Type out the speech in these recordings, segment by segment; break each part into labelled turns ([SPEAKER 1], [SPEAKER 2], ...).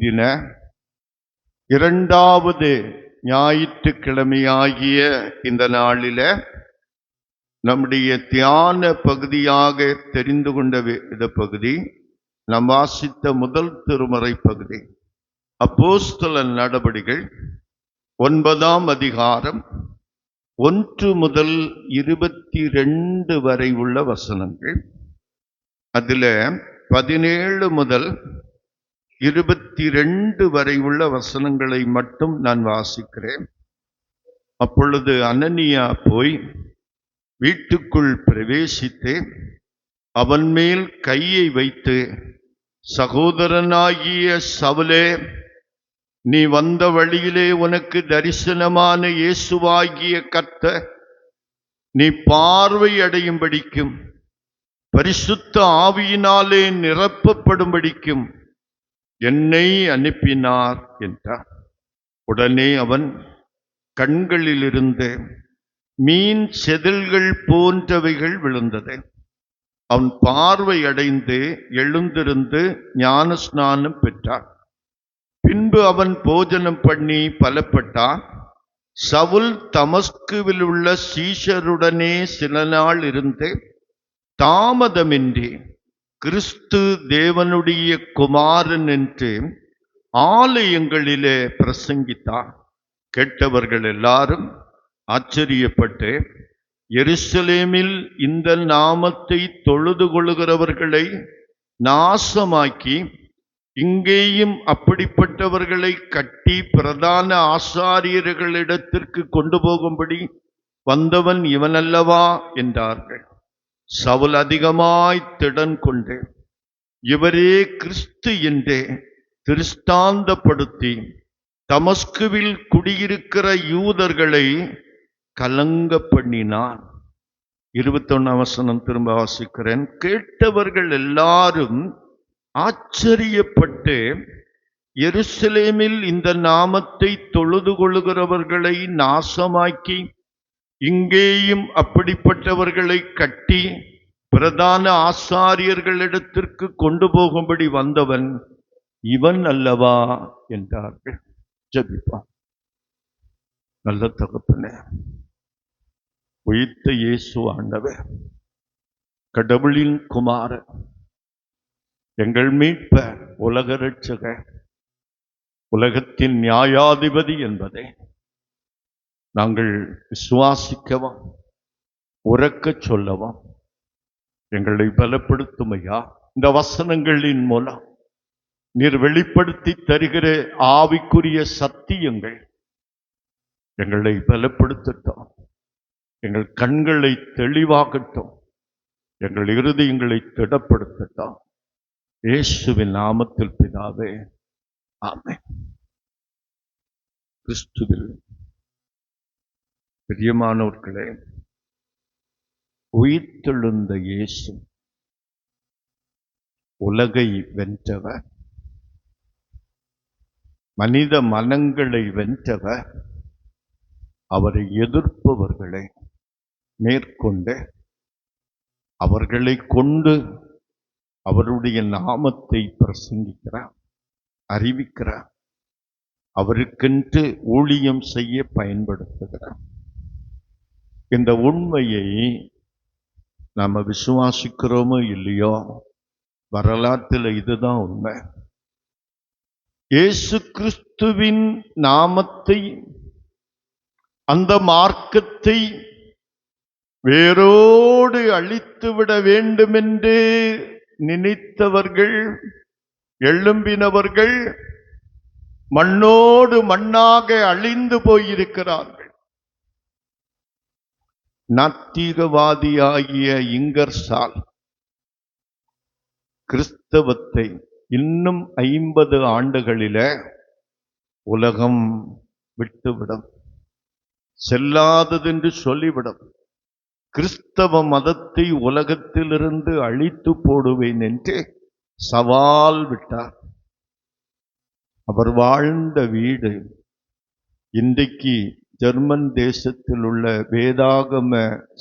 [SPEAKER 1] தின இரண்டாவது ஞாயிற்றுக்கிழமையாகிய இந்த நாளில நம்முடைய தியான பகுதியாக தெரிந்து கொண்ட வேத பகுதி நாம் வாசித்த முதல் திருமறை பகுதி அப்போஸ்தலர் நடபடிகள் 9ஆம் அதிகாரம் 1 முதல் 22 வரை உள்ள வசனங்கள். அதுல 17 முதல் 22 வரை உள்ள வசனங்களை மட்டும் நான் வாசிக்கிறேன். அப்பொழுது அனனியா போய் வீட்டுக்குள் பிரவேசித்து அவன் மேல் கையை வைத்து, சகோதரனாகிய சவுலே, நீ வந்த வழியிலே உனக்கு தரிசனமான இயேசுவாகிய கர்த்தர் நீ பார்வை அடையும்படிக்கும் பரிசுத்த ஆவியினாலே நிரப்பப்படும்படிக்கும் என்னை அனுப்பினார் என்றார். உடனே அவன் கண்களிலிருந்து மீன் செதில்கள் போன்றவைகள் விழுந்தது. அவன் பார்வை அடைந்து எழுந்திருந்து ஞான ஸ்நானம் பெற்றான். பின்பு அவன் போஜனம் பண்ணி பலப்பட்டான். சவுல் தமஸ்குவில் உள்ள சீஷருடனே சில நாள் இருந்து தாமதமின்றி கிறிஸ்து தேவனுடைய குமாரன் என்று ஆலயங்களிலே பிரசங்கித்தார். கேட்டவர்கள் எல்லாரும் ஆச்சரியப்பட்டு, எருசலேமில் இந்த நாமத்தை தொழுது கொள்கிறவர்களை நாசமாக்கி இங்கேயும் அப்படிப்பட்டவர்களை கட்டி பிரதான ஆசாரியர்களிடத்திற்கு கொண்டு போகும்படி வந்தவன் இவனல்லவா என்றார்கள். சவுல் அதிகமாய் திடன் கொண்டு இவரே கிறிஸ்து என்றே திருஷ்டாந்தப்படுத்தி தமஸ்குவில் குடியிருக்கிற யூதர்களை கலங்க பண்ணினான். 21ஆம் வசனம் திரும்ப வாசிக்கிறேன். கேட்டவர்கள் எல்லாரும் ஆச்சரியப்பட்டு, எருசலேமில் இந்த நாமத்தை தொழுது கொள்கிறவர்களை நாசமாக்கி இங்கேயும் அப்படிப்பட்டவர்களை கட்டி பிரதான ஆசாரியர்களிடத்திற்கு கொண்டு போகும்படி வந்தவன் இவன் அல்லவா என்றார்கள். ஜெபிப்போம். நல்ல தகப்பனே, உயிர்த்த இயேசு ஆண்டவர், கடவுளின் குமாரன், எங்கள் மீட்பர், உலக இரட்சகர், உலகத்தின் நியாயாதிபதி என்பதை நாங்கள் விசுவாசிக்கவும் உரக்கச் சொல்லவும் எங்களை பலப்படுத்தும் ஐயா. இந்த வசனங்களின் மூலம் நீர் வெளிப்படுத்தி தருகிற ஆவிக்குரிய சத்தியங்கள் எங்களை பலப்படுத்தட்டும், எங்கள் கண்களை தெளிவாக்கட்டும், எங்கள் இருதயங்களை திடப்படுத்தட்டும். இயேசுவின் நாமத்தில் பிதாவே, ஆமென். கிறிஸ்துவில் பிரியமானவர்களே, உயிர்த்தெழுந்த இயேசு உலகை வென்றவர், மனித மனங்களை வென்றவர். அவரை எதிர்ப்பவர்களை மேற்கொண்டு அவர்களை கொண்டு அவருடைய நாமத்தை பிரசங்கிக்கிறார், அறிவிக்கிறார், அவருக்கென்று ஊழியம் செய்ய பயன்படுத்துகிறார். இந்த உண்மையை நாம விசுவாசிக்கிறோமோ இல்லையோ, வரலாற்றில் இதுதான் உண்மை. இயேசு கிறிஸ்துவின் நாமத்தை, அந்த மார்க்கத்தை வேரோடு அழித்துவிட வேண்டுமென்று நினைத்தவர்கள், எழும்பினவர்கள் மண்ணோடு மண்ணாக அழிந்து போயிருக்கிறார்கள். நாத்திகவாதியாகிய இங்கர்சால் கிறிஸ்தவத்தை இன்னும் 50 ஆண்டுகளில உலகம் விட்டுவிடும், செல்லாததென்று சொல்லிவிடும். கிறிஸ்தவ மதத்தை உலகத்திலிருந்து அழித்து போடுவேன் என்று சவால் விட்டார். அவர் வாழ்ந்த வீடு இன்றைக்கு ஜெர்மன் தேசத்தில் உள்ள வேதாகம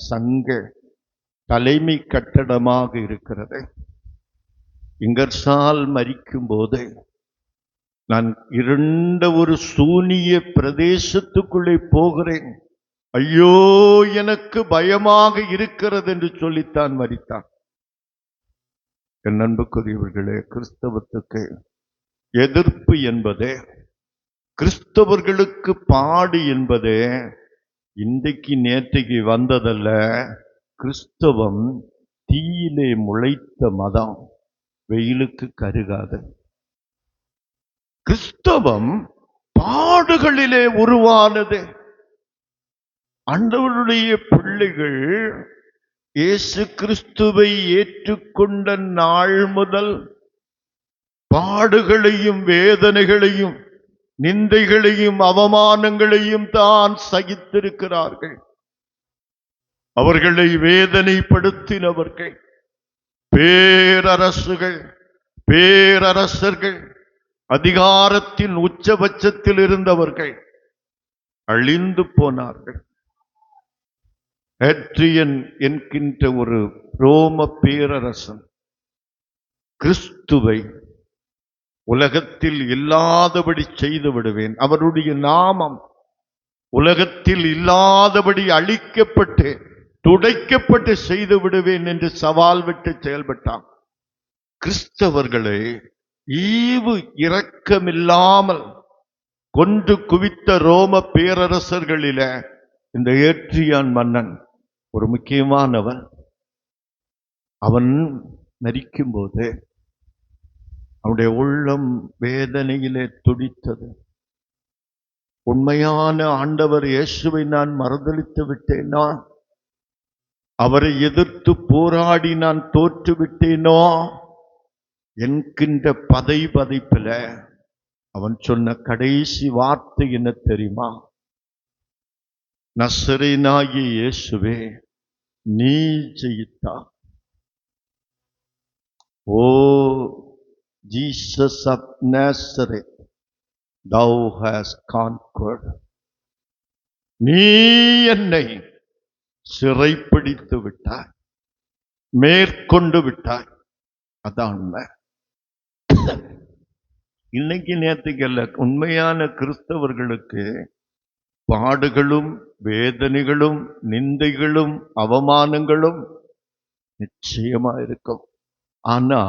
[SPEAKER 1] சங்க தலைமை கட்டடமாக இருக்கிறது. இங்கர்சால் மரிக்கும் போது நான் இருண்ட ஒரு சூனிய பிரதேசத்துக்குள்ளே போகிறேன், ஐயோ எனக்கு பயமாக இருக்கிறது என்று சொல்லித்தான் மரித்தான். என் அன்புக்குரியவர்களே, கிறிஸ்தவத்துக்கு எதிர்ப்பு என்பதே, கிறிஸ்தவர்களுக்கு பாடு என்பதே இன்றைக்கு நேற்றைக்கு வந்ததல்ல. கிறிஸ்தவம் தீயிலே முளைத்த மதம், வெயிலுக்கு கருகாது. கிறிஸ்தவம் பாடுகளிலே உருவானது. ஆண்டவருடைய பிள்ளைகள் இயேசு கிறிஸ்துவை ஏற்றுக்கொண்ட நாள் முதல் பாடுகளையும் வேதனைகளையும் நிந்தைகளையும் அவமானங்களையும் தான் சகித்திருக்கிறார்கள். அவர்களை வேதனைப்படுத்தினவர்கள் பேரரசர்கள், அதிகாரத்தின் உச்சபட்சத்தில் இருந்தவர்கள் அழிந்து போனார்கள். ஹேட்ரியன் என்கின்ற ஒரு ரோம பேரரசன் கிறிஸ்துவை உலகத்தில் இல்லாதபடி செய்து விடுவேன், அவருடைய நாமம் உலகத்தில் இல்லாதபடி அழிக்கப்பட்டு துடைக்கப்பட்டு செய்து விடுவேன் என்று சவால் விட்டு செயல்பட்டான். கிறிஸ்தவர்களை ஈவு இரக்கமில்லாமல் கொன்று குவித்த ரோம பேரரசர்களில இந்த ஏட்ரியான் மன்னன் ஒரு முக்கியமானவன். அவன் மரிக்கும் போது அவனுடைய உள்ளம் வேதனையிலே துடித்தது. உண்மையான ஆண்டவர் இயேசுவை நான் மறுதலித்து விட்டேனோ, அவரை எதிர்த்து போராடி நான் தோற்று விட்டேனோ என்கின்ற பதைப்பில அவன் சொன்ன கடைசி வார்த்தை என்ன தெரியுமா? நசரேயனாகிய இயேசுவே, நீ ஜெயித்தா. ஓ Jesus of Nazareth, thou hast conquered. நீ என்னை சிறைப்பிடித்து விட்டாய், மேற்கொண்டு விட்டாய். அதான் உண்மை. இன்னைக்கு நேற்றுக்கல்ல, உண்மையான கிறிஸ்தவர்களுக்கு பாடுகளும் வேதனைகளும் நிந்தைகளும் அவமானங்களும் நிச்சயமா இருக்கும். ஆனா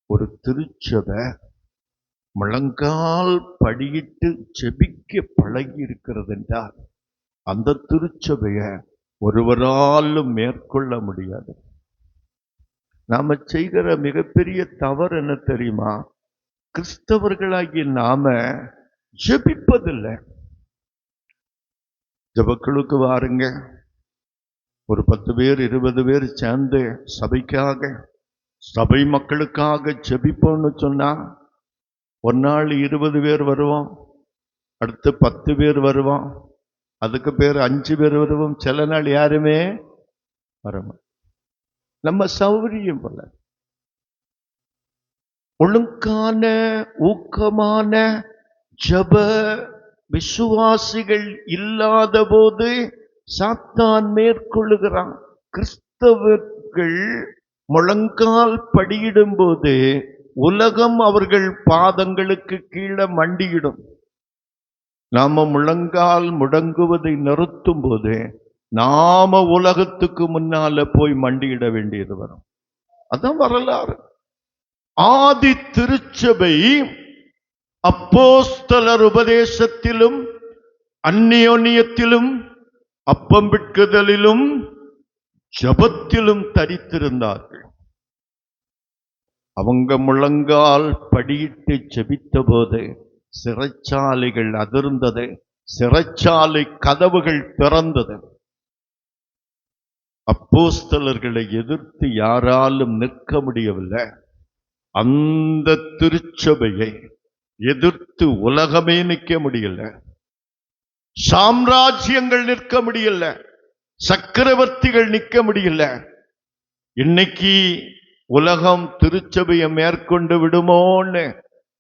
[SPEAKER 1] ஒரு திருச்சபை முழங்கால் படியிட்டு ஜெபிக்க பழகி இருக்கிறது என்றால் அந்த திருச்சபைய ஒருவராலும் மேற்கொள்ள முடியாது. நாம செய்கிற மிகப்பெரிய தவறு என்ன தெரியுமா? கிறிஸ்தவர்களாகி நாம ஜெபிப்பதில்லை. ஜெபக்குழுக்கு வாருங்க, ஒரு 10 பேர் 20 பேர் சேர்ந்து சபைக்காக, சபை மக்களுக்காக ஜெபிப்போம்னு சொன்னா ஒரு நாள் 20 பேர் வருவோம், அடுத்து 10 பேர் வருவோம், அதுக்கு பேர் 5 பேர் வருவோம், சில நாள் யாருமே வரணும். நம்ம சௌகரியம் போல ஒழுங்கான ஊக்கமான ஜெப விசுவாசிகள் இல்லாத போது சாத்தான் மேற்கொள்ளுகிறான். கிறிஸ்தவர்கள் முழங்கால் படியிடும் போது உலகம் அவர்கள் பாதங்களுக்கு கீழே மண்டியிடும். நாம முழங்கால் முடங்குவதை நிறுத்தும் போது நாம உலகத்துக்கு முன்னால போய் மண்டியிட வேண்டியது வரும். அதான் வரலாறு. ஆதி திருச்சபை அப்போஸ்தலர் உபதேசத்திலும் அந்நியோன்யத்திலும் அப்பம் பிட்குதலிலும் ஜபத்திலும் தரித்திருந்தார்கள். அவங்க முழங்கால் படியிட்டு ஜெபித்த போது சிறைச்சாலைகள் அதிர்ந்தது, சிறைச்சாலை கதவுகள் திறந்தது. அப்போஸ்தலர்களை எதிர்த்து யாராலும் நிற்க முடியவில்லை. அந்த திருச்சபையை எதிர்த்து உலகமே நிற்க முடியல, சாம்ராஜ்யங்கள் நிற்க முடியல, சக்கரவர்த்திகள் நிற்க முடியல. இன்னைக்கு உலகம் திருச்சபையை மேற்கொண்டு விடுமோன்னு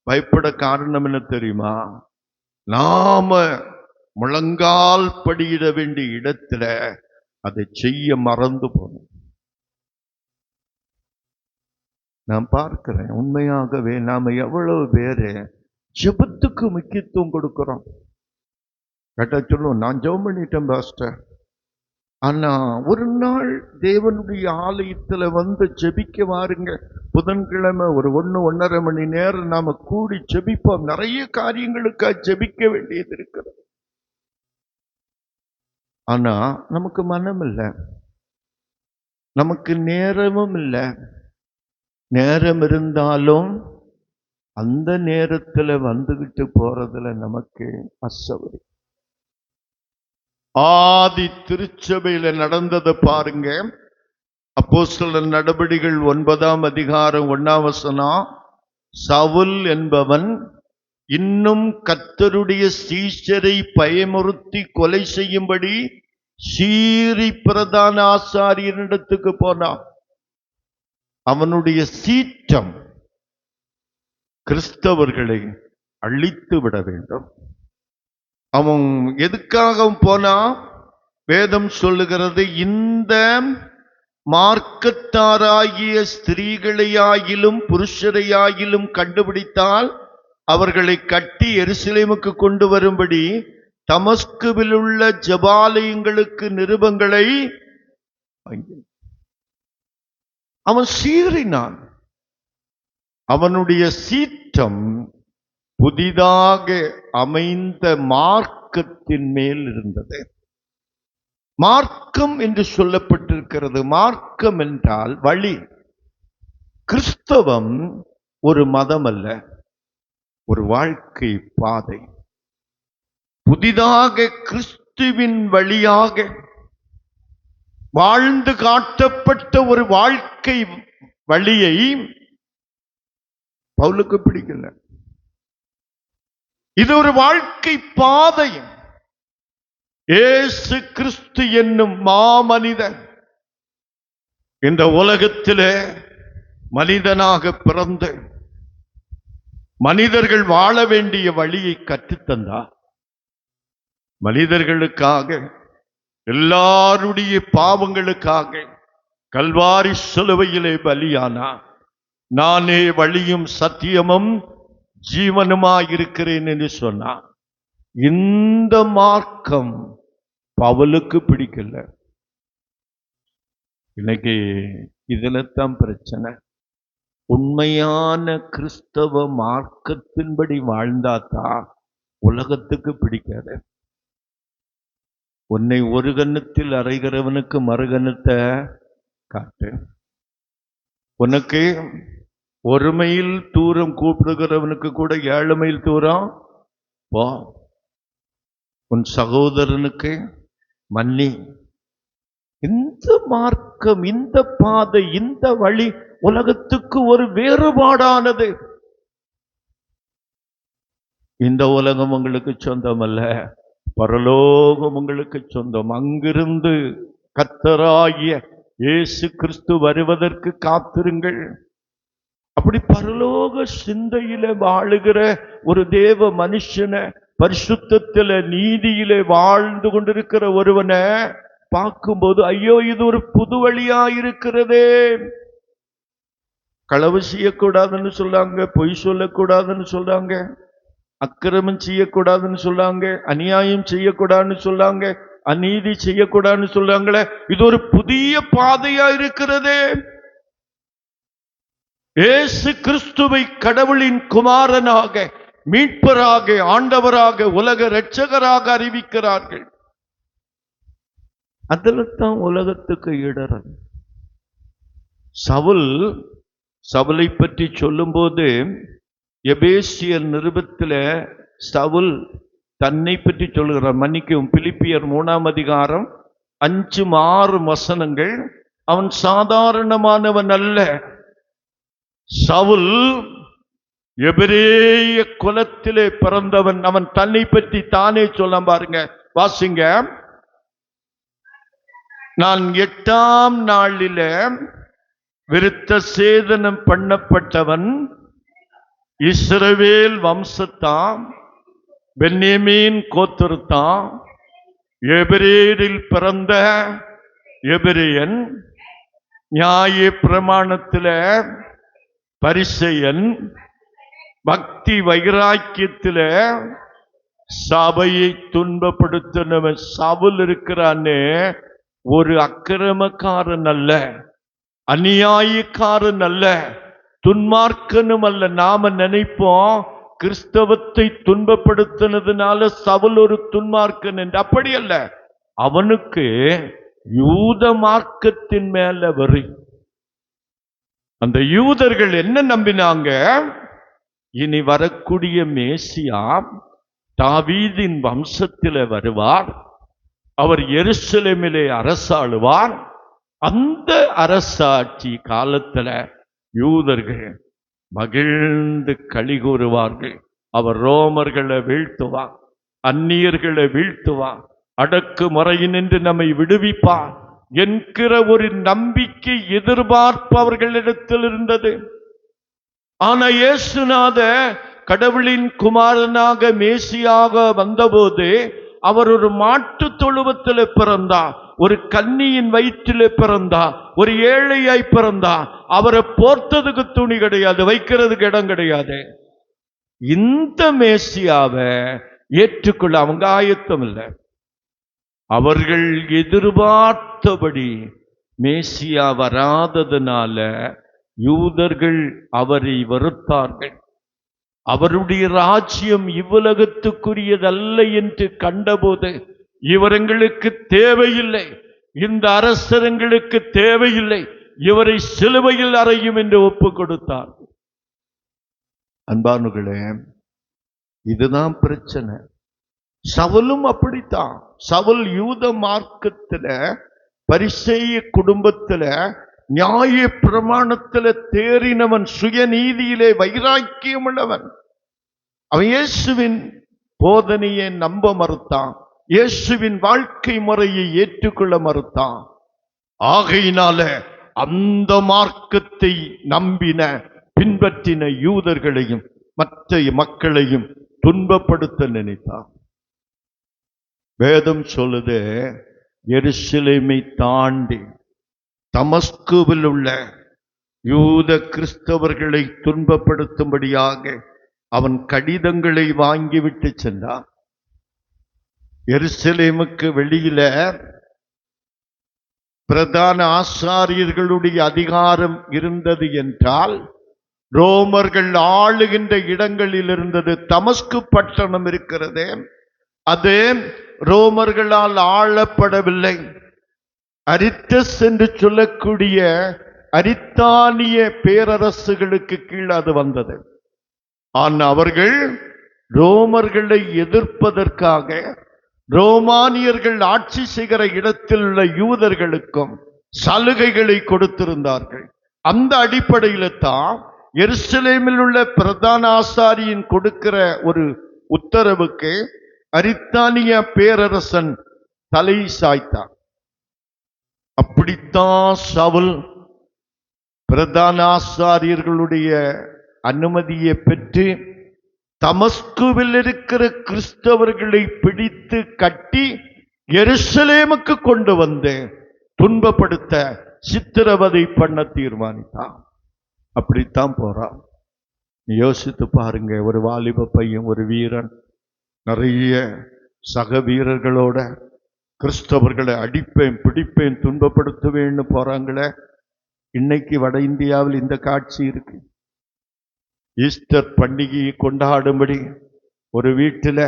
[SPEAKER 1] பயப்பட காரணம் என்ன தெரியுமா? நாம முழங்கால் படியிட வேண்டிய இடத்துல அதை செய்ய மறந்து போனோம். நான் பார்க்கிறேன், உண்மையாகவே நாம எவ்வளவு பேரு ஜெபத்துக்கு முக்கியத்துவம் கொடுக்கிறோம். கேட்டா சொல்லுவோம், நான் ஜெபம் பண்ணிட்டேன் பாஸ்டர். ஆனா ஒரு நாள் தேவனுடைய ஆலயத்துல வந்து ஜெபிக்க வாருங்க. புதன்கிழமை ஒரு 1-1.5 மணி நேரம் நாம கூடி ஜெபிப்போம். நிறைய காரியங்களுக்காக ஜெபிக்க வேண்டியது இருக்கிறது. ஆனா நமக்கு மனம் இல்லை, நமக்கு நேரமும் இல்லை. நேரம் இருந்தாலும் அந்த நேரத்துல வந்துகிட்டு போறதுல நமக்கு அசௌகரியம். ஆதி திருச்சபையில நடந்ததை பாருங்க. அப்போஸ்தலர் நடபடிகள் 9ஆம் அதிகாரம் 1ஆம் வசனம். சவுல் என்பவன் இன்னும் கர்த்தருடைய சீஷரை பயமுறுத்தி கொலை செய்யும்படி சீரி பிரதான ஆசாரியரிடத்துக்கு போனான். அவனுடைய சீற்றம் கிறிஸ்தவர்களை அழித்து விட வேண்டும். அவன் எதுக்காக போனா? வேதம் சொல்லுகிறது, இந்த மார்க்கத்தாராகிய ஸ்திரீகளையாகிலும் புருஷரையாகிலும் கண்டுபிடித்தால் அவர்களை கட்டி எருசலேமுக்கு கொண்டு வரும்படி தமஸ்குவில் உள்ள ஜெபாலயங்களுக்கு நிருபங்களை அவன் சீறினான். அவனுடைய சீற்றம் புதிதாக அமைந்த மார்க்கத்தின் மேல் இருந்தது. மார்க்கம் என்று சொல்லப்பட்டிருக்கிறது. மார்க்கம் என்றால் வழி. கிறிஸ்தவம் ஒரு மதம் அல்ல, ஒரு வாழ்க்கை பாதை. புதிதாக கிறிஸ்துவின் வழியாக வாழ்ந்து காட்டப்பட்ட ஒரு வாழ்க்கை வழியை பவுலுக்கு பிடிக்கல. இது ஒரு வாழ்க்கை பாதை. இயேசு கிறிஸ்து என்னும் மாமனிதன் இந்த உலகத்திலே மனிதனாக பிறந்து மனிதர்கள் வாழ வேண்டிய வழியை கற்றுத்தந்தார். மனிதர்களுக்காக, எல்லாருடைய பாவங்களுக்காக கல்வாரி சிலுவையிலே பலியானார். நானே வழியும் சத்தியமும் ஜீவனுமாயிருக்கிறேன் என்று சொன்னார். இந்த மார்க்கம் பவுலுக்கு பிடிக்கல. இன்னைக்கு இதுல தான் பிரச்சனை. உண்மையான கிறிஸ்தவ மார்க்கத்தின்படி வாழ்ந்தாதான் உலகத்துக்கு பிடிக்காது. உன்னை ஒரு கன்னத்தில் அறைகிறவனுக்கு மறுகன்னத்தை காட்டு. உனக்கு ஒரு மைல் தூரம் கூப்பிடுகிறவனுக்கு கூட 7 மைல் தூரம் போ. உன் சகோதரனுக்கு மன்னி. இந்த மார்க்கம், இந்த பாதை, இந்த வழி உலகத்துக்கு ஒரு வேறுபாடானது. இந்த உலகம் உங்களுக்கு சொந்தம் அல்ல, பரலோகம் உங்களுக்கு சொந்தம். அங்கிருந்து கர்த்தராகிய இயேசு கிறிஸ்து வருவதற்கு காத்திருங்கள். அப்படி பரலோக சிந்தையில வாழுகிற ஒரு தேவ மனுஷனை, பரிசுத்தத்தில நீதியிலே வாழ்ந்து கொண்டிருக்கிற ஒருவனை பார்க்கும்போது, ஐயோ இது ஒரு புது வழியா இருக்கிறதே. களவு செய்யக்கூடாதுன்னு சொல்லாங்க, பொய் சொல்லக்கூடாதுன்னு சொல்லாங்க, அக்கிரமம் செய்யக்கூடாதுன்னு சொல்லாங்க, அநியாயம் செய்யக்கூடாதுன்னு சொல்லாங்க, அநீதி செய்யக்கூடாதுன்னு சொல்லாங்களே. இது ஒரு புதிய பாதையா இருக்கிறதே. இயேசு கிறிஸ்துவை கடவுளின் குமாரனாக, மீட்பராக, ஆண்டவராக, உலக இரட்சகராக அறிவிக்கிறார்கள். அதில் தான் உலகத்துக்கு இடரல். சவுலை பற்றி சொல்லும் போது எபேசியர் நிருபத்தில் சவுல் தன்னை பற்றி சொல்கிறார். மன்னிக்கவும், பிலிப்பியர் 3ஆம் அதிகாரம் 5-6 வசனங்கள். அவன் சாதாரணமானவன் அல்ல. சவுல் எபிரேய குலத்திலே பிறந்தவன். அவன் தன்னை பற்றி தானே சொல்ல பாருங்க, வாசிங்க. நான் 8ஆம் நாளில விருத்த சேதனம் பண்ணப்பட்டவன், இஸ்ரவேல் வம்சத்தான், பென்யமீன் கோத்திரத்தான், எபிரேயரில் பிறந்த எபிரேயன், நியாய பிரமாணத்தில பரிசேயன், பக்தி வைராக்கியத்துல சபையை துன்பப்படுத்தினவன் சவுல் இருக்கிறான்னு ஒரு அக்கிரமக்காரன் அல்ல, அநியாயக்காரன் அல்ல, துன்மார்க்கனும் அல்ல. நாம நினைப்போம் கிறிஸ்தவத்தை துன்பப்படுத்தினதுனால சவுல் ஒரு துன்மார்க்கன் என்று. அப்படி அல்ல. அவனுக்கு யூத மார்க்கத்தின் மேல வரி. அந்த யூதர்கள் என்ன நம்பினாங்க? இனி வரக்கூடிய மேசியா தாவீதின் வம்சத்திலே வருவார், அவர் எருசலேமிலே அரசாளுவார். அந்த அரசாட்சி காலத்துல யூதர்கள் மகிழ்ந்து களி கூறுவார்கள். அவர் ரோமர்களை வீழ்த்துவார், அந்நியர்களை வீழ்த்துவார், அடக்கு முறையினின்று நம்மை விடுவிப்பார் என்கிற ஒரு நம்பிக்கை எதிர்பார்ப்பவர்களிடத்தில் இருந்தது. ஆனா இயேசுநாத கடவுளின் குமாரனாக மேசியாக வந்தபோது அவர் ஒரு மாட்டு தொழுவத்தில் பிறந்தார், ஒரு கன்னியின் வயிற்றிலே பிறந்தார், ஒரு ஏழையாய் பிறந்தார். அவரை போர்த்ததுக்கு துணி கிடையாது, வைக்கிறதுக்கு இடம் கிடையாது. இந்த மேசியாவை ஏற்றுக்கொள்ள அவங்க ஆயத்தம் இல்லை. அவர்கள் எதிர்பார்த்தபடி மேசியா வராததுனால யூதர்கள் அவரை வெறுத்தார்கள். அவருடைய ராஜ்யம் இவ்வுலகத்துக்குரியதல்ல என்று கண்டபோது இவர்களுக்கு தேவையில்லை, இந்த அரசர்களுக்கு தேவையில்லை, இவரை சிலுவையில் அறையும் என்று ஒப்பு கொடுத்தார். அன்பானுகளே, இதுதான் பிரச்சனை. சவுலும் அப்படித்தான். சவுல் யூத மார்க்கத்துல, பரிசேய குடும்பத்துல, நியாய பிரமாணத்துல தேறினவன், சுயநீதியிலே வைராக்கியம் உள்ளவன். அவன் இயேசுவின் போதனையை நம்ப மறுத்தான், இயேசுவின் வாழ்க்கை முறையை ஏற்றுக்கொள்ள மறுத்தான். ஆகையினால அந்த மார்க்கத்தை நம்பின பின்பற்றின யூதர்களையும் மற்ற மக்களையும் துன்பப்படுத்த நினைத்தான். வேதம் சொல்லுது, எருசலேமை தாண்டி தமஸ்குவில் உள்ள யூத கிறிஸ்தவர்களை துன்பப்படுத்தும்படியாக அவன் கடிதங்களை வாங்கிவிட்டு சென்றான். எருசலேமுக்கு வெளியில பிரதான ஆசாரியர்களுடைய அதிகாரம் இருந்தது என்றால் ரோமர்கள் ஆளுகின்ற இடங்களில் இருந்தது. தமஸ்கு பட்டணம் இருக்கிறது, அது ரோமர்களால் ஆளப்படவில்லை. அரித்தஸ் என்று சொல்லக்கூடிய அரித்தானிய பேரரசுகளுக்கு கீழ் அது வந்தது. ஆனால் அவர்கள் ரோமர்களை எதிர்ப்பதற்காக ரோமானியர்கள் ஆட்சி செய்கிற இடத்தில் உள்ள யூதர்களுக்கும் சலுகைகளை கொடுத்திருந்தார்கள். அந்த அடிப்படையில தான் எருசலேமில் உள்ள பிரதான ஆசாரியின் கொடுக்கிற ஒரு உத்தரவுக்கு அரித்தானிய பேரரசன் தலை சாய்த்தான். அப்படித்தான் சவுல் பிரதான ஆசாரியர்களுடைய அனுமதியை பெற்று தமஸ்குவில் இருக்கிற கிறிஸ்தவர்களை பிடித்து கட்டி எருசலேமுக்கு கொண்டு வந்து துன்பப்படுத்த, சித்திரவதை பண்ண தீர்மானித்தான். அப்படித்தான் போறான். யோசித்து பாருங்க, ஒரு வாலிப பையன், ஒரு வீரன், நிறைய சக வீரர்களோட கிறிஸ்தவர்களை அடிப்பேன், பிடிப்பேன், துன்பப்படுத்துவேன்னு போறாங்களே. இன்னைக்கு வட இந்தியாவில் இந்த காட்சி இருக்கு. ஈஸ்டர் பண்டிகையை கொண்டாடும்படி ஒரு வீட்டில்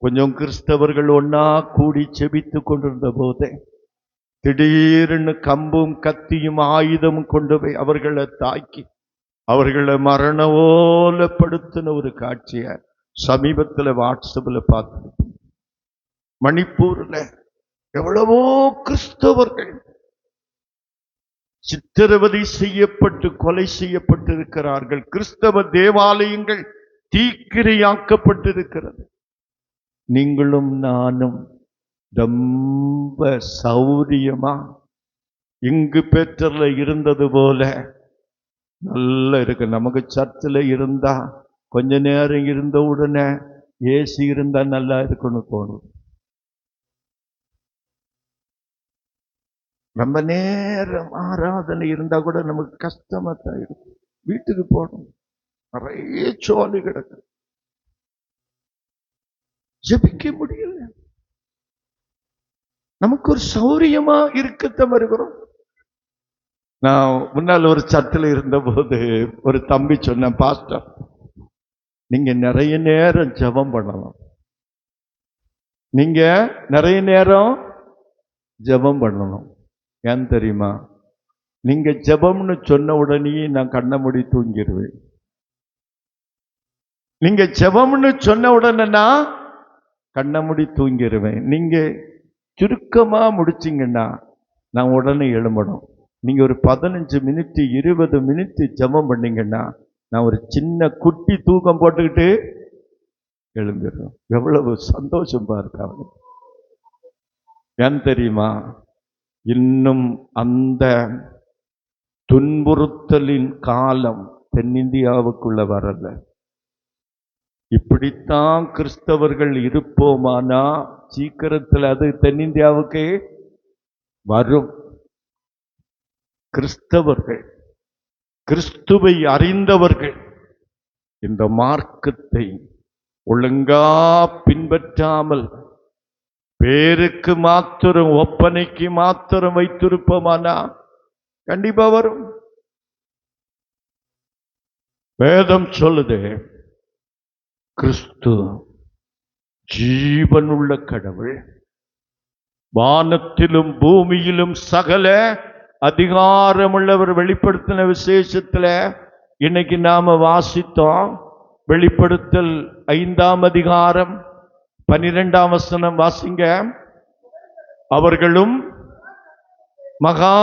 [SPEAKER 1] கொஞ்சம் கிறிஸ்தவர்கள் ஒன்னா கூடி செபித்து கொண்டிருந்த போதே திடீர்னு கம்பும் கத்தியும் ஆயுதமும் கொண்டு போய் அவர்களை தாக்கி அவர்களை மரண ஓலப்படுத்தின ஒரு காட்சியை சமீபத்தில் வாட்ஸ்அப்ல பார்த்து. மணிப்பூர்ல எவ்வளவோ கிறிஸ்தவர்கள் சித்திரவதை செய்யப்பட்டு கொலை செய்யப்பட்டிருக்கிறார்கள். கிறிஸ்தவ தேவாலயங்கள் தீக்கிரையாக்கப்பட்டிருக்கிறது. நீங்களும் நானும் ரொம்ப சௌரியமா இங்கு பெற்றல இருந்தது போல நல்லா இருக்கு. நமக்கு சர்ச்சில் இருந்தா கொஞ்ச நேரம் இருந்த உடனே ஏசி இருந்தா நல்லா இருக்குன்னு தோணும். ரொம்ப நேரம் ஆராதனை இருந்தா கூட நமக்கு கஷ்டமா தான் இருக்கும். வீட்டுக்கு போகணும். நிறைய சோலை கிடக்கு, ஜெபிக்க முடியல. நமக்கு ஒரு சௌரியமா இருக்கத்தான் வருகிறோம். நான் முன்னால் ஒரு சர்ச்சில் இருந்த போது ஒரு தம்பி சொன்ன, பாஸ்டர் நீங்க நிறைய நேரம் ஜெபம் பண்ணலாம், நீங்க நிறைய நேரம் ஜெபம் பண்ணணும். ஏன் தெரியுமா? நீங்க ஜெபம்னு சொன்ன உடனே நான் கண்ணை மூடி தூங்கிடுவேன். நீங்க ஜெபம்னு சொன்ன உடனே நான் கண்ணை மூடி தூங்கிடுவேன். நீங்க சுருக்கமா முடிச்சிங்கன்னா நான் உடனே எழும்பணும். நீங்க ஒரு 15 மினிட் 20 மினிட் ஜெபம் பண்ணீங்கன்னா நான் ஒரு சின்ன குட்டி தூக்கம் போட்டுக்கிட்டு எழும்பிடுறோம். எவ்வளவு சந்தோஷம் பார்க்க. ஏன் தெரியுமா? இன்னும் அந்த துன்புறுத்தலின் காலம் தென்னிந்தியாவுக்குள்ள வரல. இப்படித்தான் கிறிஸ்தவர்கள் இருப்போமானா சீக்கிரத்தில் அது தென்னிந்தியாவுக்கு வரும். கிறிஸ்தவர்கள், கிறிஸ்துவை அறிந்தவர்கள் இந்த மார்க்கத்தை ஒழுங்கா பின்பற்றாமல் பேருக்கு மாத்திரம், ஒப்பனைக்கு மாத்திரம் வைத்திருப்போமானா கண்டிப்பா வரும். வேதம் சொல்லுது, கிறிஸ்து ஜீவனுள்ள கடவுள், வானத்திலும் பூமியிலும் சகல அதிகாரமுள்ளவர். வெளிப்படுத்தின விசேஷத்துல இன்னைக்கு நாம வாசித்தோம். வெளிப்படுத்தல் 5ஆம் அதிகாரம் 12ஆம் வசனம் வாசிங்க. அவர்களும் மகா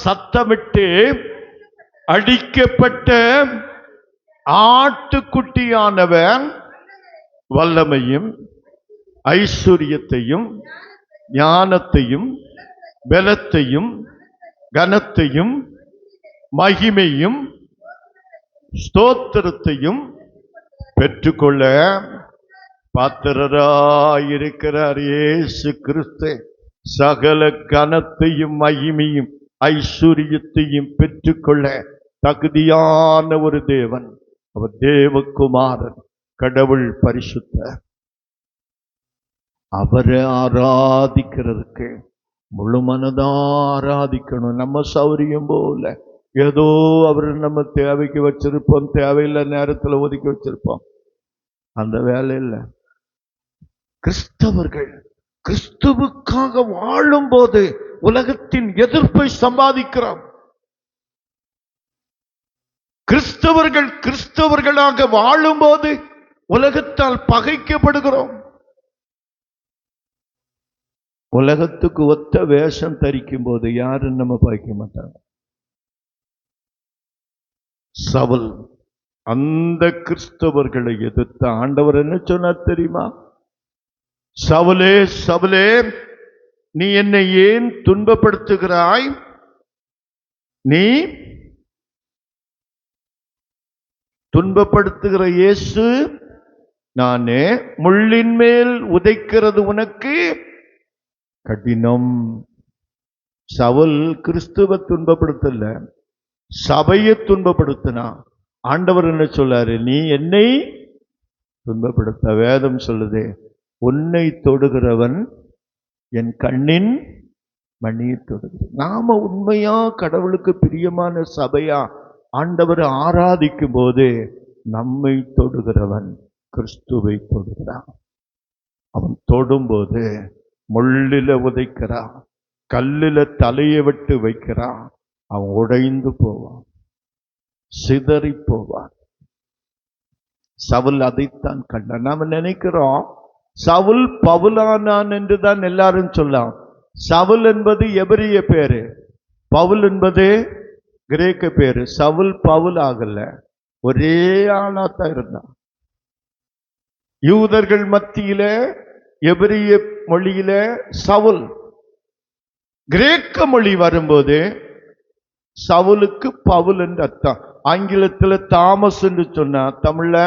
[SPEAKER 1] சத்தமிட்டு அடிக்கப்பட்ட ஆட்டுக்குட்டியானவர் வல்லமையும் ஐஸ்வர்யத்தையும் ஞானத்தையும் பலத்தையும் கனத்தையும் மகிமையும் ஸ்தோத்திரத்தையும் பெற்றுக்கொள்ள பாத்திரராயிருக்கிறார். இயேசு கிறிஸ்து சகல கனத்தையும் மகிமையும் ஐஸ்வர்யத்தையும் பெற்றுக்கொள்ள தகுதியான ஒரு தேவன். அவர் தேவகுமாரன், கடவுள் பரிசுத்தர். அவரை ஆராதிக்கிறதுக்கு முழு மனதா ஆராதிக்கணும். நம்ம சௌரியம் போல ஏதோ அவர் நம்ம தேவைக்கு வச்சிருப்போம், தேவையில்லை நேரத்தில் ஒதுக்கி வச்சிருப்போம். அந்த வேலை இல்லை. கிறிஸ்தவர்கள் கிறிஸ்துவுக்காக வாழும் போது உலகத்தின் எதிர்ப்பை சம்பாதிக்கிறோம். கிறிஸ்தவர்கள் கிறிஸ்தவர்களாக வாழும் போது உலகத்தால் பகைக்கப்படுகிறோம். உலகத்துக்கு ஒத்த வேஷம் தரிக்கும் போது யாரும் நம்ம பகைக்க மாட்டாங்க. சவுல் அந்த கிறிஸ்தவர்களை எதிர்த்த ஆண்டவர் என்ன சொன்னார் தெரியுமா? சவுலே சவுலே, நீ என்னை ஏன் துன்பப்படுத்துகிறாய்? நீ துன்பப்படுத்துகிற இயேசு நானே. முள்ளின் மேல் உதைக்கிறது உனக்கு கடினம். சவுல் கிறிஸ்துவ துன்பப்படுத்தல, சபையை துன்பப்படுத்தினா. ஆண்டவர் என்ன சொல்லாரு? நீ என்னை துன்பப்படுத்த. வேதம் சொல்லுது, உன்னை தொடுகிறவன் என் கண்ணின் மணியை தொடுகிறேன். நாம உண்மையா கடவுளுக்கு பிரியமான சபையா ஆண்டவரை ஆராதிக்கும் போது நம்மை தொடுகிறவன் கிறிஸ்துவை தொடுகிறான். அவன் தொடும்போது முள்ளில உதைக்கிறான், கல்லில தலையை விட்டு வைக்கிறான். அவன் உடைந்து போவான், சிதறி போவான். சவுல் அதைத்தான் கண்டான். நாம நினைக்கிறோம் சவுல் பவுலானான் என்றுதான் எல்லாரும் சொல்லலாம். சவுல் என்பது எபிரிய பேரு, பவுல் என்பது கிரேக்க பேரு. சவுல் பவுல் ஆகல, ஒரே ஆளாத்தான் இருந்தான். யூதர்கள் மத்தியில எபிரிய மொழியில சவுல், கிரேக்க மொழி வரும்போது சவுலுக்கு பவுல் என்று அர்த்தம். ஆங்கிலத்தில் தாமஸ் என்று சொன்னா தமிழ்ல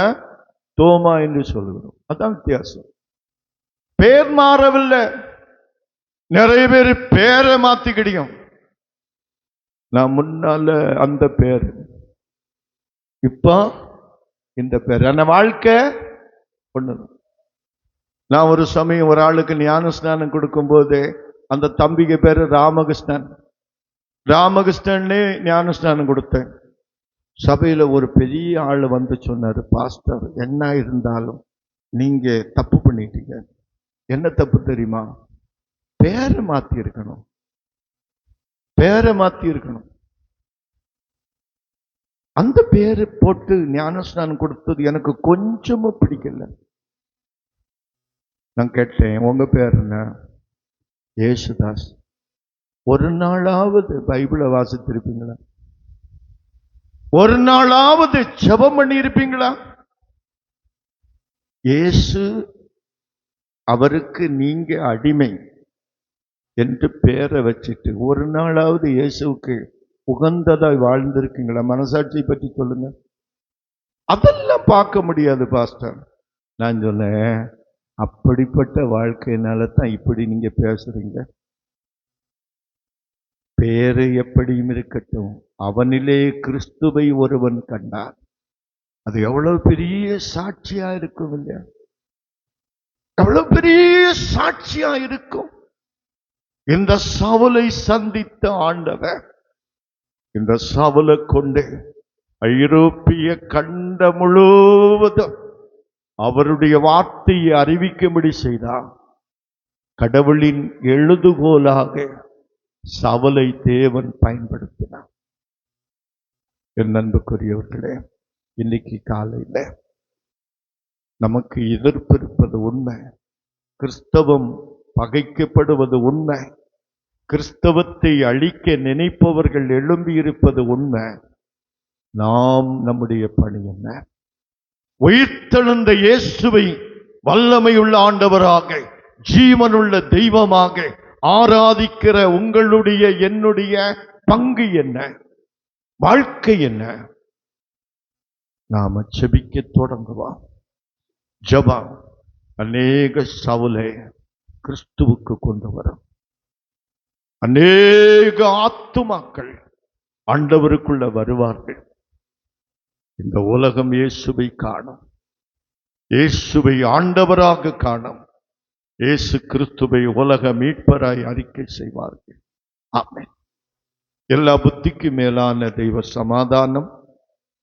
[SPEAKER 1] தோமா என்று சொல்லுகிறோம். அதான் வித்தியாசம். பேர் மாறவில்லை. நிறைய பேர் பேரை மாத்திக்கிடியும். நான் முன்னால அந்த பேர், இப்ப இந்த பேர் அந்த வாழ்க்கை ஒண்ணு. நான் ஒரு சமயம் ஒரு ஆளுக்கு ஞான ஸ்நானம் கொடுக்கும்போது அந்த தம்பிக்கு பேரு ராமகிருஷ்ணன். ராமகிருஷ்ணன்னே ஞான ஸ்நானம் கொடுத்தேன். சபையில ஒரு பெரிய ஆள் வந்து சொன்னாரு, பாஸ்டர் என்ன இருந்தாலும் நீங்க தப்பு பண்ணிட்டீங்க. என்ன தப்பு தெரியுமா? பேரை மாத்தி இருக்கணும், பேரை மாத்தி இருக்கணும். அந்த பேரு போட்டு ஞானஸ்நானம் கொடுத்தது எனக்கு கொஞ்சமும் பிடிக்கல. நான் கேட்டேன், உங்க பேர் என்ன? ஏசுதாஸ். ஒரு நாளாவது பைபிளை வாசித்திருப்பீங்களா? ஒரு நாளாவது ஜெபம் பண்ணி இருப்பீங்களா? இயேசு அவருக்கு நீங்க அடிமை என்று பேரை வச்சுட்டு ஒரு நாளாவது இயேசுவுக்கு உகந்ததாய் வாழ்ந்திருக்கீங்களா? மனசாட்சியை பற்றி சொல்லுங்க. அதெல்லாம் பார்க்க முடியாது பாஸ்டர். நான் சொன்னேன், அப்படிப்பட்ட வாழ்க்கையினால தான் இப்படி நீங்க பேசுறீங்க. பேரு எப்படியும் இருக்கட்டும், அவனிலே கிறிஸ்துவை ஒருவன் கண்டார். அது எவ்வளவு பெரிய சாட்சியா இருக்கும் இல்லையா? எவ்வளவு பெரிய சாட்சியா இருக்கும். இந்த சவுலை சந்தித்த ஆண்டவர் இந்த சவுலை கொண்டு ஐரோப்பிய கண்ட முழுவதும் அவருடைய வார்த்தையை அறிவிக்கும்படி செய்தார். கடவுளின் எழுதுகோலாக சவுலை தேவன் பயன்படுத்தினார். என் அன்புக்குரியவர்களே, இன்னைக்கு காலையில நமக்கு எதிர்ப்பு இருப்பது உண்மை, கிறிஸ்தவம் பகைக்கப்படுவது உண்மை, கிறிஸ்தவத்தை அழிக்க நினைப்பவர்கள் எழும்பி இருப்பது உண்மை. நாம் நம்முடைய பணி என்ன? உயிர்த்தெழுந்த இயேசுவை வல்லமையுள்ள ஆண்டவராக, ஜீவனுள்ள தெய்வமாக ஆராதிக்கிற உங்களுடைய என்னுடைய பங்கு என்ன? வாழ்க்கை என்ன? நாம ஜெபிக்க தொடங்குவோம். ஜெபம் அநேக சவுலை கிறிஸ்துவுக்கு கொண்டு வரும். அநேக ஆத்துமாக்கள் ஆண்டவருக்குள்ள வருவார்கள். இந்த உலகம் இயேசுவை காணும், இயேசுவை ஆண்டவராக காணும், இயேசு கிறிஸ்துவை உலக மீட்பராய் அறிக்கை செய்வார்கள். ஆமென். எல்லா புத்திக்கு மேலான தெய்வ சமாதானம்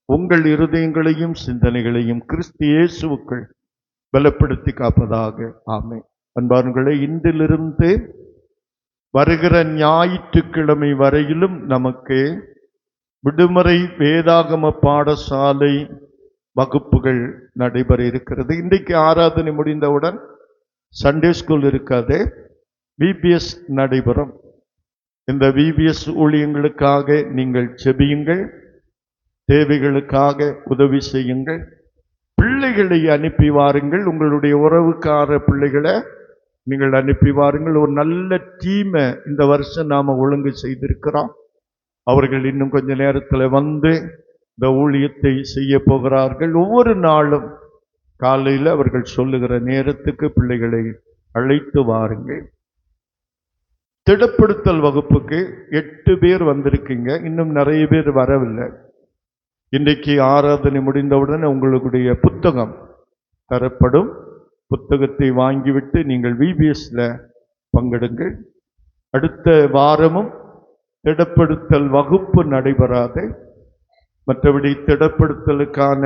[SPEAKER 1] உங்கள் இருதயங்களையும் சிந்தனைகளையும் கிறிஸ்து இயேசுவுக்குள் பலப்படுத்தி காப்பதாக. ஆமென். அன்பார்களே, இன்றிலிருந்து வருகிற ஞாயிற்றுக்கிழமை வரையிலும் நமக்கு விடுமுறை வேதாகம பாடசாலை வகுப்புகள் நடைபெற இருக்கிறது. இன்றைக்கு ஆராதனை முடிந்தவுடன் சண்டே ஸ்கூல் இருக்காது, விபிஎஸ் நடைபெறும். இந்த விபிஎஸ் ஊழியங்களுக்காக நீங்கள் ஜெபியுங்கள், தேவைகளுக்காக உதவி செய்யுங்கள், பிள்ளைகளை அனுப்பி வாருங்கள். உங்களுடைய உறவுக்கார பிள்ளைகளை நீங்கள் அனுப்பி வாருங்கள். ஒரு நல்ல டீமை இந்த வருஷம் நாம ஒழுங்கு செய்திருக்கிறோம். அவர்கள் இன்னும் கொஞ்ச நேரத்தில் வந்து இந்த ஊழியத்தை செய்ய போகிறார்கள். ஒவ்வொரு நாளும் காலையில் அவர்கள் சொல்லுகிற நேரத்துக்கு பிள்ளைகளை அழைத்து வாருங்கள். திடப்படுத்தல் வகுப்புக்கு 8 பேர் வந்திருக்கீங்க, இன்னும் நிறைய பேர் வரவில்லை. இன்றைக்கு ஆராதனை முடிந்தவுடன் உங்களுடைய புத்தகம் தரப்படும். புத்தகத்தை வாங்கிவிட்டு நீங்கள் விபிஎஸ்ல பங்கெடுங்கள். அடுத்த வாரமும் திடப்படுத்தல் வகுப்பு நடைபெறாது. மற்றபடி திடப்படுத்தலுக்கான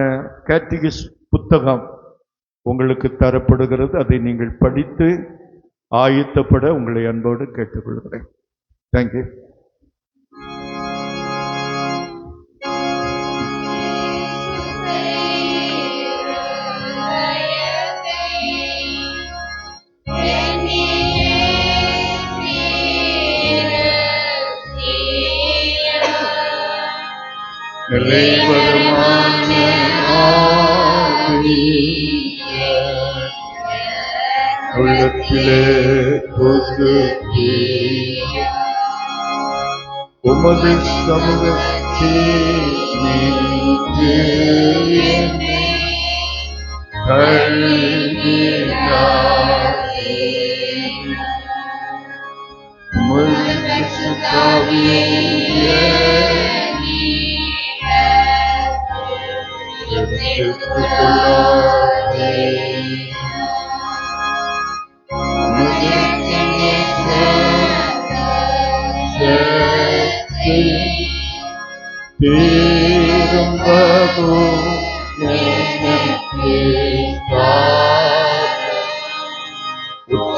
[SPEAKER 1] கேட்டகிஸ் புத்தகம் உங்களுக்கு தரப்படுகிறது. அதை நீங்கள் படித்து ஆயத்தப்பட உங்களை அன்போடு கேட்டுக்கொள்கிறேன். தேங்க்யூ. உள்ளத்திலே உமது சமூகத்தில்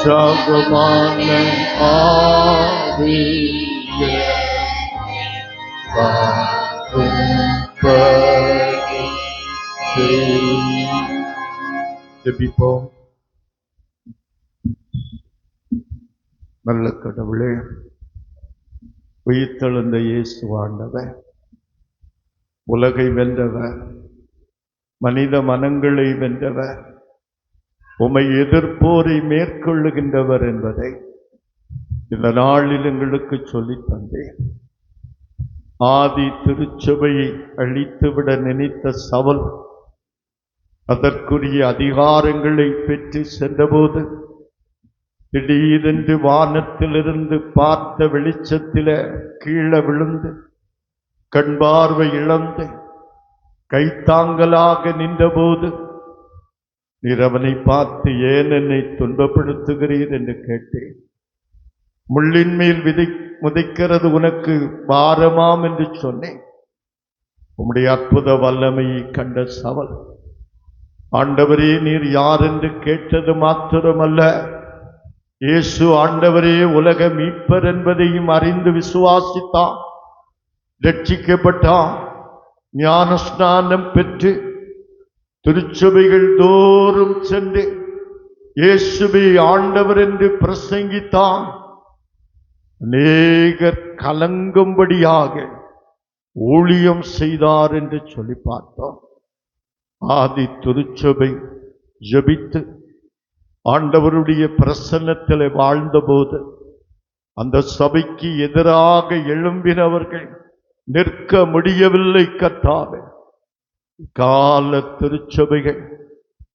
[SPEAKER 1] உற்சாகமான ஆவியை காக்கும்படி செய். ஜெபிப்போம். நல்ல கடவுளே, உயிர்த்தெழுந்த இயேசு ஆண்டவர், உலகை வென்றவர், மனித மனங்களை வென்றவர், உம்மை எதிர்ப்போரை மேற்கொள்ளுகின்றவர் என்பதை இந்த நாளில் எங்களுக்கு சொல்லித் தந்தேன். ஆதி திருச்சபையை அழித்துவிட நினைத்த சவுல் அதற்குரிய அதிகாரங்களை பெற்று சென்றபோது திடீரென்று வானத்திலிருந்து பார்த்த வெளிச்சத்தில கீழே விழுந்து கண் பார்வை இழந்து கைத்தாங்கலாக நின்றபோது நீர் அவனை பார்த்து, ஏன் என்னை துன்பப்படுத்துகிறீர் என்று கேட்டேன். முள்ளின் மேல் முதைக்கிறது உனக்கு பாரமாம் என்று சொன்னேன். உம்முடைய அற்புத வல்லமையை கண்ட சவுல், ஆண்டவரே நீர் யார் என்று கேட்டது மாத்திரமல்ல, இயேசு ஆண்டவரே உலக மீட்பர் என்பதையும் அறிந்து விசுவாசித்தான், ரட்சிக்கப்பட்டான். ஞான ஸ்நானம் பெற்று திருச்சபைகள் தோறும் சென்று இயேசுவை ஆண்டவர் என்று பிரசங்கித்தான். அநேகர் கலங்கும்படியாக ஊழியம் செய்தார் என்று சொல்லி பார்த்தோம். ஆதி திருச்சபை ஜெபித்து ஆண்டவருடைய பிரசன்னத்தில் வாழ்ந்தபோது அந்த சபைக்கு எதிராக எழும்பினவர்கள் நிற்க முடியவில்லை. கர்த்தாவே, கால திருச்சபைகள்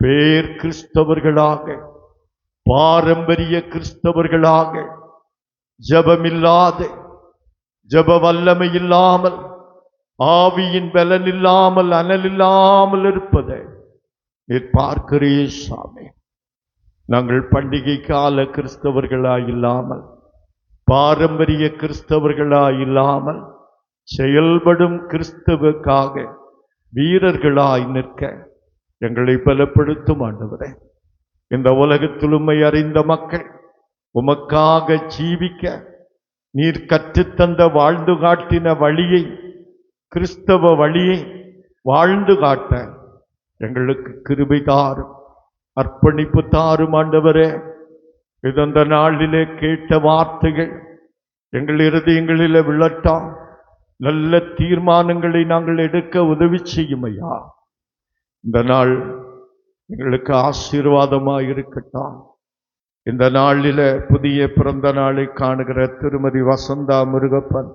[SPEAKER 1] பேர் கிறிஸ்தவர்களாக, பாரம்பரிய கிறிஸ்தவர்களாக, ஜபமில்லாத, ஜப வல்லமை இல்லாமல், ஆவியின் பலன் இல்லாமல், அனல் இல்லாமல் இருப்பதை நீர் பார்க்கிறே சாமி. நாங்கள் பண்டிகை கால கிறிஸ்தவர்களாய் இல்லாமல், பாரம்பரிய கிறிஸ்தவர்களாய் இல்லாமல், செயல்படும் கிறிஸ்தவுக்காக வீரர்களாய் நிற்க எங்களை பலப்படுத்தும் ஆண்டவரே. இந்த உலகத்தில் உம்மை அறிந்த மக்கள் உமக்காக ஜீவிக்க நீர் கற்றுத்தந்த வாழ்ந்து காட்டின வழியை, கிறிஸ்தவ வழியை வாழ்ந்து காட்ட எங்களுக்கு கிருபை தாரும், அர்ப்பணிப்பு தாரும் ஆண்டவரே. இந்த நாளிலே கேட்ட வார்த்தைகள் எங்கள் இருதயங்களிலே விழட்டும். நல்ல தீர்மானங்களை நாங்கள் எடுக்க உதவி செய்யும் ஐயா. இந்த நாள் எங்களுக்கு ஆசீர்வாதமாக இருக்கட்டும். இந்த நாளில புதிய பிறந்த நாளை காணுகிற திருமதி வசந்தா முருகப்பன்,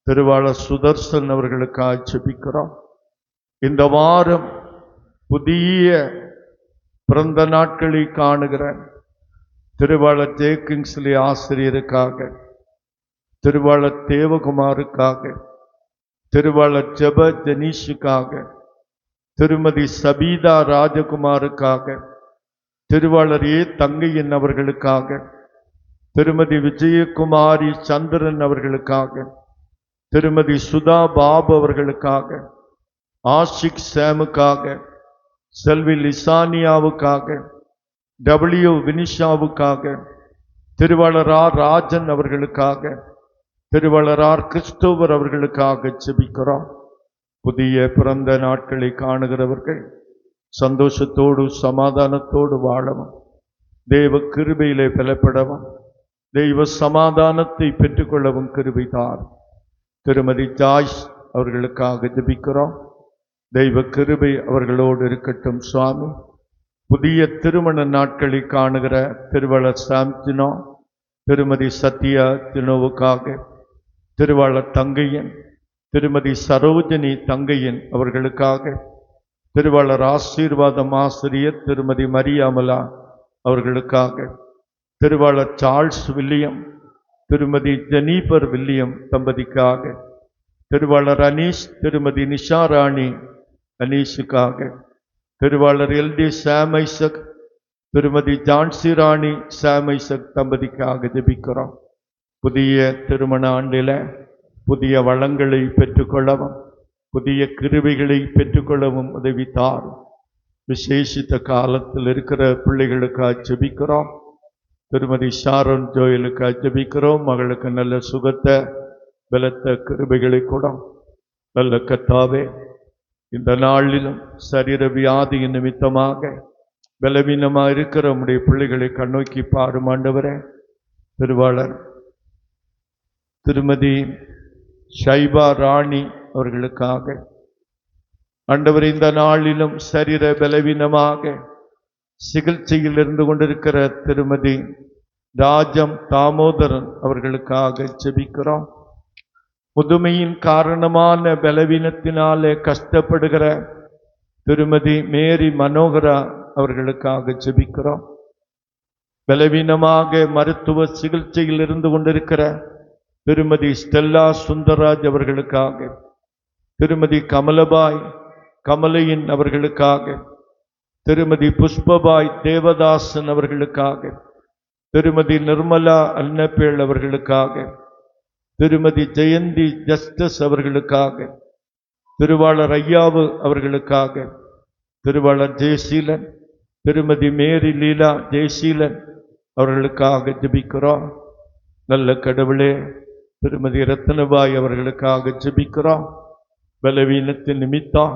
[SPEAKER 1] திருவாளர் சுதர்சன் அவர்களுக்காக ஜெபிக்கிறோம். இந்த வாரம் புதிய பிறந்த நாட்களை காணுகிற திருவாளர் ஜேகிங்ஸ்லி ஆசிரியருக்காக, திருவாளர் தேவகுமாருக்காக, திருவாளர் ஜெப ஜெனீஷுக்காக, திருமதி சபீதா ராஜகுமாருக்காக, திருவாளர் ஏ தங்கையன் அவர்களுக்காக, திருமதி விஜயகுமாரி சந்திரன் அவர்களுக்காக, திருமதி சுதா பாபு அவர்களுக்காக, ஆஷிக் சாமுக்காக, செல்வி லிசானியாவுக்காக, டபிள்யூ வினிஷாவுக்காக, திருவாளர் ஆர் ராஜன் அவர்களுக்காக, திருவாளர் ஆர் கிறிஸ்தோவர் அவர்களுக்காக ஜெபிக்கிறோம். புதிய பிறந்த நாட்களை காணுகிறவர்கள் சந்தோஷத்தோடு சமாதானத்தோடு வாழவும், தேவ கிருபையிலே பலப்படவும், தெய்வ சமாதானத்தை பெற்றுக்கொள்ளவும் கிருபை தார். திருமதி ஜாய்ஸ் அவர்களுக்காக ஜெபிக்கிறோம். தெய்வ கிருபை அவர்களோடு இருக்கட்டும் சுவாமி. புதிய திருமண நாட்களை காணுகிற திருவாளர் சாம்தினோ, திருமதி சத்யா தினோவுக்காக, திருவாளர் தங்கையன், திருமதி சரோஜினி தங்கையன் அவர்களுக்காக, திருவாளர் ஆசீர்வாதம் ஆசிரியர் திருமதி மரியாமலா அவர்களுக்காக, திருவாளர் சார்ல்ஸ் வில்லியம், திருமதி ஜெனீபர் வில்லியம் தம்பதிக்காக, திருவாளர் அனீஷ், திருமதி நிஷா ராணி அனீஷுக்காக, திருவாளர் எல்டி சாமைசக், திருமதி ஜான்சி ராணி சாமைசக் தம்பதிக்காக ஜெபிக்கிறோம். புதிய திருமண ஆண்டில புதிய வளங்களை பெற்றுக்கொள்ளவும், புதிய கிருபைகளை பெற்றுக்கொள்ளவும் உதவி தாரும். விசேஷித்த காலத்தில் இருக்கிற பிள்ளைகளுக்காக ஜெபிக்கிறோம். திருமதி ஷாரோன் ஜோயலுக்கு ஜெபிக்கிறோம். மகளுக்கு நல்ல சுகத்தை பலத்த கிருபைகளை கொடும். நல்ல கர்த்தாவே, இந்த நாளிலும் சரீர வியாதியின் நிமித்தமாக பலவீனமாக இருக்கிற நம்முடைய பிள்ளைகளை கண்ணோக்கி பாரும் ஆண்டவரே. திருவாளர் திருமதி ஷைபா ராணி அவர்களுக்காக ஆண்டவர், இந்த நாளிலும் சரீர பலவீனமாக சிகிச்சையில் இருந்து கொண்டிருக்கிற திருமதி ராஜம் தாமோதரன் அவர்களுக்காக ஜெபிக்கிறோம். முதுமையின் காரணமான பலவீனத்தினாலே கஷ்டப்படுகிற திருமதி மேரி மனோகரா அவர்களுக்காக ஜெபிக்கிறோம். பலவீனமாக மருத்துவ சிகிச்சையில் இருந்து கொண்டிருக்கிற திருமதி ஸ்டெல்லா சுந்தரராஜ் அவர்களுக்காக, திருமதி கமலபாய் கமலையின் அவர்களுக்காக, திருமதி புஷ்பபாய் தேவதாசன் அவர்களுக்காக, திருமதி நிர்மலா அன்னப்பேள் அவர்களுக்காக, திருமதி ஜெயந்தி ஜஸ்டிஸ் அவர்களுக்காக, திருவாளர் ஐயாவு அவர்களுக்காக, திருவாளர் ஜெயசீலன், திருமதி மேரி லீலா ஜெயசீலன் அவர்களுக்காக ஜெபிக்கிறோம். நல்ல கடவுளே, திருமதி ரத்னபாய் அவர்களுக்காக ஜெபிக்கிறோம். பலவீனத்தின் நிமித்தம்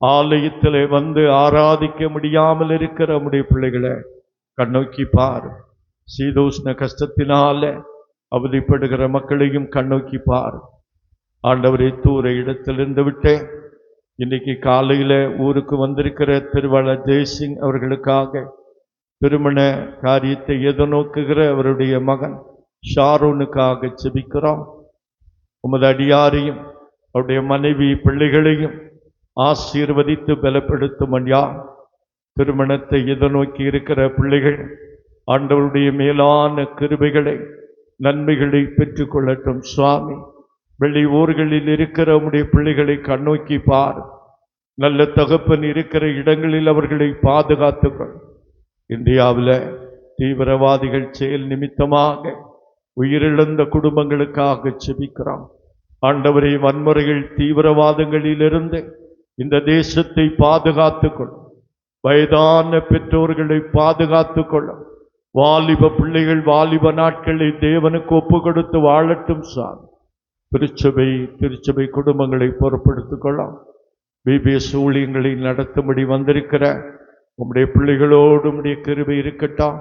[SPEAKER 1] ஆலயத்தில் வந்து ஆராதிக்க முடியாமல் இருக்கிற நம்முடைய பிள்ளைகளை கண்ணோக்கி பார். சீதோஷ்ண கஷ்டத்தினால அவதிப்படுகிற மக்களையும் கண்ணோக்கி பார். ஆண்டவரை தூர இடத்திலிருந்து விட்டு இன்னைக்கு காலையில் ஊருக்கு வந்திருக்கிற திருவாளர் ஜெய்சிங் அவர்களுக்காக, திருமண காரியத்தை எதிர்நோக்குகிற அவருடைய மகன் ஷாரோனுக்காக ஜெபிக்கிறோம். உமது அடியாரையும் அவருடைய மனைவி பிள்ளைகளையும் ஆசீர்வதித்து பலப்படுத்தும் ஐயா. திருமணத்தை எதிர்நோக்கி இருக்கிற பிள்ளைகள் ஆண்டவருடைய மேலான கிருபைகளை நன்மைகளை பெற்றுக்கொள்ளட்டும் சுவாமி. வெளி ஊர்களில் இருக்கிற உம்முடைய பிள்ளைகளை கண்ணோக்கி பார். நல்ல தகப்பன் இருக்கிற இடங்களில் அவர்களை பாதுகாத்துக்கள். இந்தியாவில் தீவிரவாதிகள் செயல் நிமித்தமாக உயிரிழந்த குடும்பங்களுக்காக ஜெபிக்கிறோம். ஆண்டவரை, வன்முறைகள் தீவிரவாதங்களிலிருந்து இந்த தேசத்தை பாதுகாத்துக்கொள்ளும். வயதான பெற்றோர்களை பாதுகாத்துக்கொள்ளும். வாலிப பிள்ளைகள் வாலிப நாட்களை தேவனுக்கு ஒப்பு கொடுத்து வாழட்டும் சாமி. திருச்சபை குடும்பங்களை பொறுப்படுத்திக் கொள்ளும். பிபிஎஸ் ஊழியங்களை நடத்தும்படி வந்திருக்கிற உம்முடைய பிள்ளைகளோடு உம்முடைய கிருபை இருக்கட்டும்.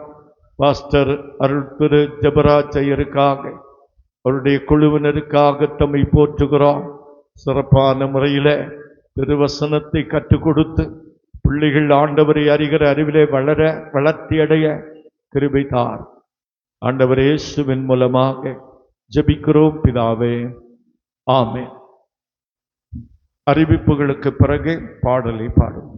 [SPEAKER 1] பாஸ்டர் அருள் திரு ஜெபராஜ் ஐயருக்காக, அவருடைய குழுவினருக்காக தம்மை போற்றுகிறோம். சிறப்பான முறையில் திருவசனத்தை கற்றுக் கொடுத்து பிள்ளைகள் ஆண்டவரை அறிகிற அறிவிலே வளர்ச்சி அடைய கிருபை தார். ஆண்டவர் இயேசுவின் மூலமாக ஜெபிக்கிறோம் பிதாவே, ஆமென். அறிவிப்புகளுக்கு பிறகு பாடலை பாடும்.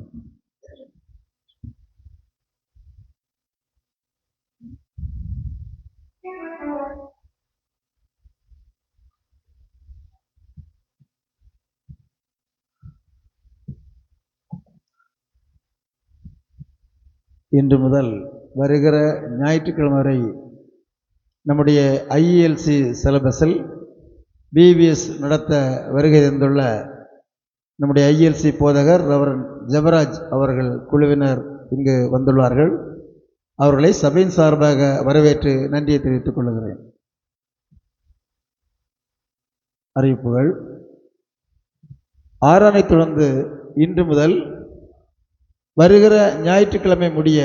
[SPEAKER 2] இன்று முதல் வருகிற ஞாயிற்றுக்கிழமை வரை நம்முடைய ஐஎல்சி சிலபஸில் பிபிஎஸ் நடத்த வருகை தந்துள்ள நம்முடைய ஐஎல்சி போதகர் ரெவரண்ட் ஜெபராஜ் அவர்கள் குழுவினர் இங்கு வந்துள்ளார்கள். அவர்களை சபையின் சார்பாக வரவேற்று நன்றியை தெரிவித்துக் கொள்கிறேன். அறிவிப்புகள். ஆராதனை தொடர்ந்து இன்று முதல் வருகிற ஞாயிற்றுக்கிழமை முடிய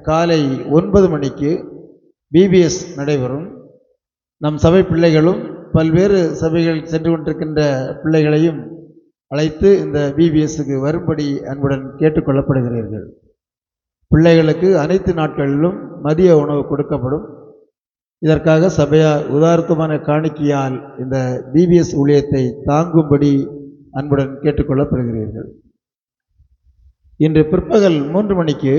[SPEAKER 2] காலை 9 மணிக்கு பிபிஎஸ் நடைபெறும். நம் சபை பிள்ளைகளும் பல்வேறு சபைகள் சென்று கொண்டிருக்கின்ற பிள்ளைகளையும் அழைத்து இந்த பிபிஎஸ்க்கு வரும்படி அன்புடன் கேட்டுக்கொள்ளப்படுகிறீர்கள். பிள்ளைகளுக்கு அனைத்து நாட்களிலும் மதிய உணவு கொடுக்கப்படும். இதற்காக சபையார் உதார்த்தமான காணிக்கையால் இந்த பிபிஎஸ் ஊழியத்தை தாங்கும்படி அன்புடன் கேட்டுக்கொள்ளப்படுகிறீர்கள். இன்று பிற்பகல் 3 மணிக்கு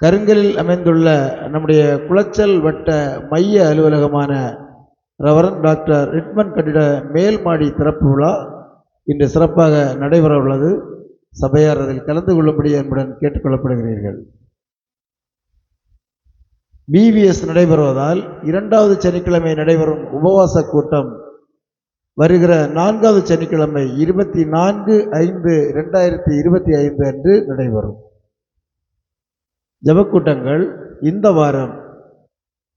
[SPEAKER 2] கருங்கலில் அமைந்துள்ள நம்முடைய குளச்சல் வட்ட மைய அலுவலகமான ரெவரண்ட் டாக்டர் ரிட்மன் கட்டிட மேல் மாடி திறப்பு விழா இன்று சிறப்பாக நடைபெற உள்ளது. சபையார் அதில் கலந்து கொள்ளும்படி அன்புடன் கேட்டுக்கொள்ளப்படுகிறீர்கள். பிபிஎஸ் நடைபெறுவதால் 2வது சனிக்கிழமை நடைபெறும் உபவாச கூட்டம் வருகிற 4வது சனிக்கிழமை 24/5/2025 அன்று நடைபெறும். ஜெபக்கூட்டங்கள் இந்த வாரம்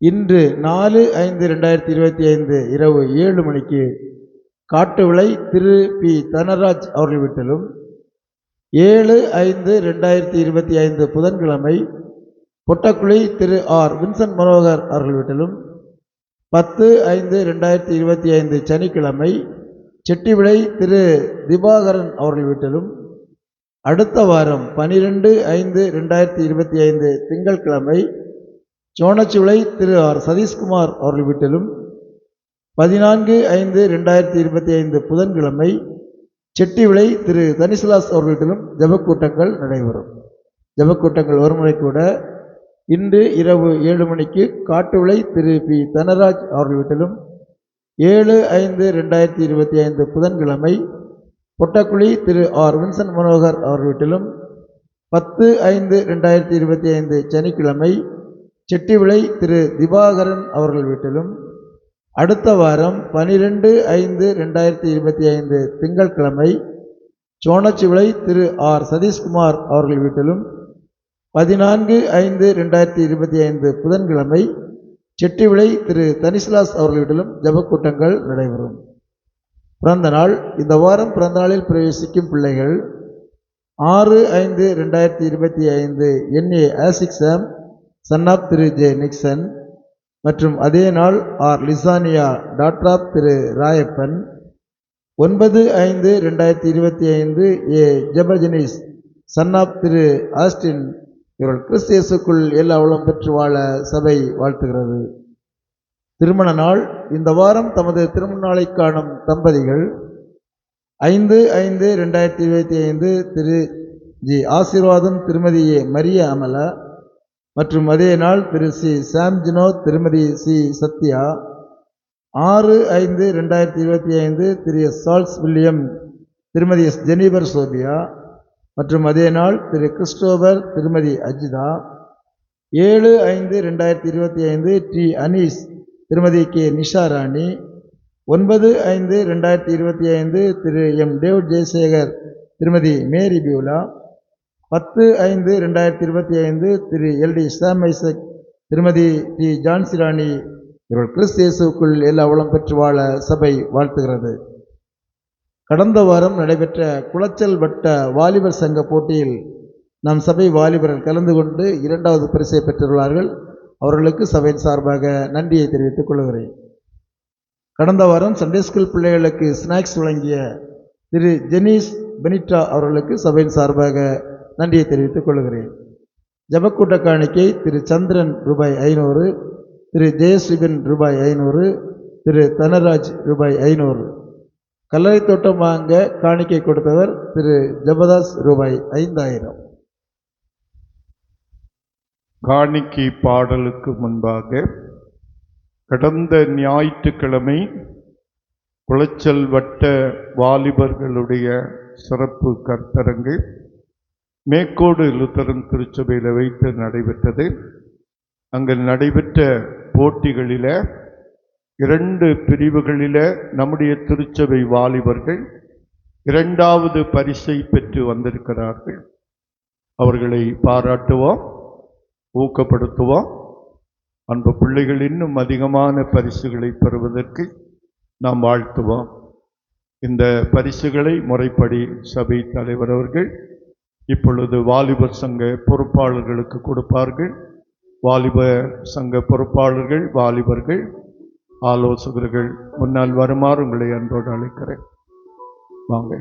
[SPEAKER 2] இன்று 4/5/2025 இரவு 7 மணிக்கு காட்டுவிளை திரு பி தனராஜ் அவர்கள் வீட்டிலும், 7/5/2025 புதன்கிழமை பொட்டக்குழி திரு ஆர் வின்சென்ட் மனோகர் அவர்கள் வீட்டிலும், 10/5/2025 சனிக்கிழமை செட்டிவிளை திரு திவாகரன் அவர்கள் வீட்டிலும், அடுத்த வாரம் 12/5/2025 திங்கட்கிழமை சோனச்சுவிளை திரு ஆர் சதீஷ்குமார் அவர்கள் வீட்டிலும், 14/5/2025 புதன்கிழமை செட்டிவிளை திரு தனிசுலாஸ் அவர்கள் வீட்டிலும் ஜெபக்கூட்டங்கள் நடைபெறும். ஜெபக்கூட்டங்கள் ஒருமுறை கூட இன்று இரவு 7 மணிக்கு காட்டுவிளை திரு பி தனராஜ் அவர்கள் வீட்டிலும், 7/5/2025 புதன்கிழமை பொட்டக்குழி திரு ஆர் வின்சென்ட் மனோகர் அவர்கள் வீட்டிலும், 10/5/2025 சனிக்கிழமை செட்டிவிளை திரு திவாகரன் அவர்கள் வீட்டிலும், அடுத்த வாரம் 12/5/2025 திங்கட்கிழமை சோனச்சுவிளை திரு ஆர் சதீஷ்குமார் அவர்கள் வீட்டிலும், 14/5/2025 புதன்கிழமை செட்டிவிளை திரு தனிசுலாஸ் அவர்கள் வீட்டிலும் ஜெபக்கூட்டங்கள் நடைபெறும். பிறந்த நாள். இந்த வாரம் பிறந்த நாளில் பிரவேசிக்கும் பிள்ளைகள் 6/5/2025 NA Ashiksam son of Thiru J Nixon மற்றும் அதே நாள் R Lisania daughter of Thiru Rayappan. 9/5/2025 A Jebajanis son of Thiru Austin. இவர்கள் கிறிஸ்து இயேசுக்குள் எல்லா வளம் பெற்று வாழ சபை வாழ்த்துகிறது. திருமண நாள். இந்த வாரம் தமது திருமண நாளை காணும் தம்பதிகள் 5/5/2025 திரு ஜி ஆசீர்வாதம் திருமதி ஏ மரிய அமலா மற்றும் அதே நாள் திரு சி சாம் ஜினோத் திருமதி சி சத்யா. 6/5/2025 திரு எஸ் சால்ஸ் வில்லியம் திருமதி எஸ் ஜெனிபர் சோபியா மற்றும் அதே நாள் திரு கிறிஸ்டோபர் திருமதி அஜிதா. 7/5/2025 டி அனீஸ் திருமதி கே நிஷா ராணி. 9/5/2025 திரு எம் டேவிட் ஜெயசேகர் திருமதி மேரி பியூலா. 10/5/2025 திரு எல்டி சாம் ஐசக் திருமதி டி ஜான்சி ராணி. இவர்கள் கிறிஸ்து இயேசுக்குள் எல்லா வளம் பெற்று வாழ சபை வாழ்த்துகிறது. கடந்த வாரம் நடைபெற்ற குளச்சல் வட்ட வாலிபர் சங்க போட்டியில் நம் சபை வாலிபர்கள் கலந்து கொண்டு 2வது பரிசை பெற்றுள்ளார்கள். அவர்களுக்கு சபையின் சார்பாக நன்றியை தெரிவித்துக் கொள்கிறேன். கடந்த வாரம் சண்டே ஸ்கூல் பிள்ளைகளுக்கு ஸ்நாக்ஸ் வழங்கிய திரு ஜெனீஸ் பெனிட்டா அவர்களுக்கு சபையின் சார்பாக நன்றியை தெரிவித்துக் கொள்கிறேன். ஜெபக்கூட்ட காணிக்கை திரு சந்திரன் ரூபாய் 500, திரு ஜெயஸ்ரீபன் ரூபாய் 500, திரு தனராஜ் ரூபாய் 500. கல்லறை தோட்டம் வாங்க காணிக்கை கொடுத்தவர் திரு ஜபதாஸ் ரூபாய் 5000.
[SPEAKER 1] காணிக்கை பாடலுக்கு முன்பாக கடந்த ஞாயிற்றுக்கிழமை குளச்சல் வட்ட வாலிபர்களுடைய சிறப்பு கர்த்தரங்கு மேக்கோடு லுத்தரன் திருச்சபையில் வைத்து நடைபெற்றது. அங்கு நடைபெற்ற போட்டிகளில் 2 பிரிவுகளில் நம்முடைய திருச்சபை வாலிபர்கள் 2வது பரிசை பெற்று வந்திருக்கிறார்கள். அவர்களை பாராட்டுவோம், ஊக்கப்படுத்துவோம். அன்பு பிள்ளைகள் இன்னும் அதிகமான பரிசுகளை பெறுவதற்கு நாம் வாழ்த்துவோம். இந்த பரிசுகளை முறைப்படி சபை தலைவர் அவர்கள் இப்பொழுது வாலிபர் சங்க பொறுப்பாளர்களுக்கு கொடுப்பார்கள். வாலிபர் சங்க பொறுப்பாளர்கள், வாலிபர்கள், ஆலோசகர்கள் முன்னால் வருமாறு உங்களை அன்போடு அழைக்கிறேன். வாங்க.